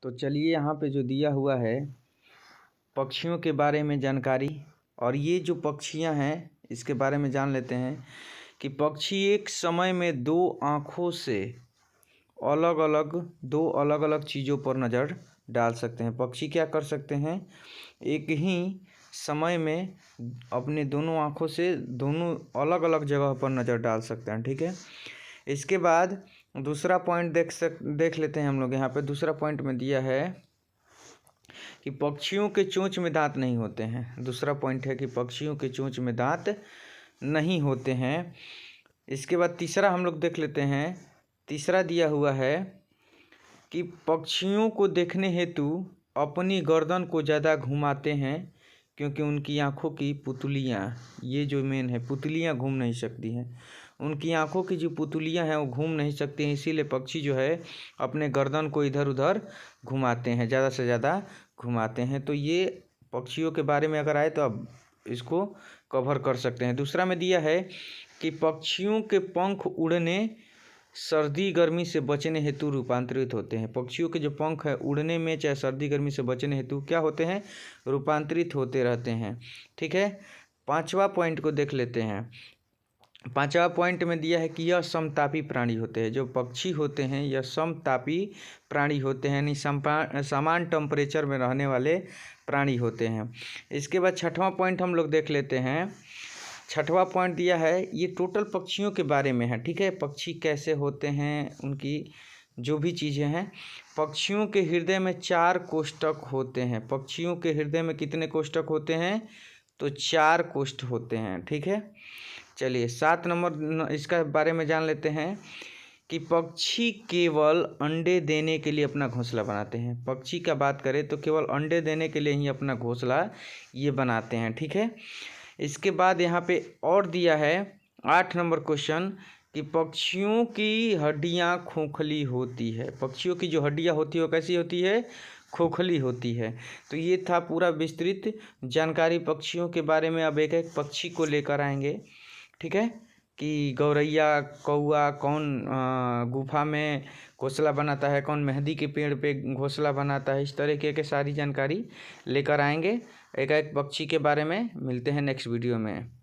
तो चलिए यहाँ पे जो दिया हुआ है पक्षियों के बारे में जानकारी, और ये जो पक्षियाँ हैं इसके बारे में जान लेते हैं कि पक्षी एक समय में दो आँखों से दो अलग अलग चीज़ों पर नज़र डाल सकते हैं। पक्षी क्या कर सकते हैं, एक ही समय में अपने दोनों आँखों से दोनों अलग अलग जगह पर नज़र डाल सकते हैं। ठीक है, इसके बाद दूसरा पॉइंट देख लेते हैं हम लोग। यहाँ पे दूसरा पॉइंट में दिया है कि पक्षियों के चोंच में दांत नहीं होते हैं। दूसरा पॉइंट है कि पक्षियों के चोंच में दांत नहीं होते हैं। इसके बाद तीसरा हम लोग देख लेते हैं। तीसरा दिया हुआ है कि पक्षियों को देखने हेतु अपनी गर्दन को ज़्यादा घुमाते हैं क्योंकि उनकी आँखों की पुतलियाँ, ये जो मेन है, पुतलियाँ घूम नहीं सकती हैं। उनकी आँखों की जो पुतलियाँ हैं वो घूम नहीं सकती हैं, इसीलिए पक्षी जो है अपने गर्दन को इधर उधर घुमाते हैं, ज़्यादा से ज़्यादा घुमाते हैं। तो ये पक्षियों के बारे में अगर आए तो अब इसको कवर कर सकते हैं। दूसरा में दिया है कि पक्षियों के पंख उड़ने सर्दी गर्मी से बचने हेतु रूपांतरित होते हैं। पक्षियों के जो पंख है उड़ने में चाहे सर्दी गर्मी से बचने हेतु क्या होते हैं, रूपांतरित होते रहते हैं। ठीक है, पांचवा पॉइंट को देख लेते हैं। पांचवा पॉइंट में दिया है कि यह समतापी प्राणी होते हैं। जो पक्षी होते हैं यह समतापी प्राणी होते हैं, यानी समान टेम्परेचर में रहने वाले प्राणी होते हैं। इसके बाद छठवां पॉइंट हम लोग देख लेते हैं। छठवां पॉइंट दिया है, ये टोटल पक्षियों के बारे में है। ठीक है, पक्षी कैसे होते हैं, उनकी जो भी चीज़ें हैं। पक्षियों के हृदय में 4 कोष्ठक होते हैं। पक्षियों के हृदय में कितने कोष्ठक होते हैं, तो 4 कोष्ठ होते हैं। ठीक है, चलिए 7 नंबर इसका बारे में जान लेते हैं कि पक्षी केवल अंडे देने के लिए अपना घोंसला बनाते हैं। पक्षी का बात करें तो केवल अंडे देने के लिए ही अपना घोंसला ये बनाते हैं। ठीक है, इसके बाद यहाँ पे और दिया है 8 नंबर क्वेश्चन कि पक्षियों की हड्डियाँ खोखली होती है। पक्षियों की जो हड्डियाँ होती है वो कैसी होती है, खोखली होती है। तो ये था पूरा विस्तृत जानकारी पक्षियों के बारे में। अब एक एक पक्षी को लेकर आएंगे। ठीक है, कि गौरैया, कौआ कौन गुफा में घोंसला बनाता है, कौन मेहंदी के पेड़ पे घोंसला बनाता है, इस तरीके के सारी जानकारी लेकर आएंगे एक एक पक्षी के बारे में। मिलते हैं नेक्स्ट वीडियो में।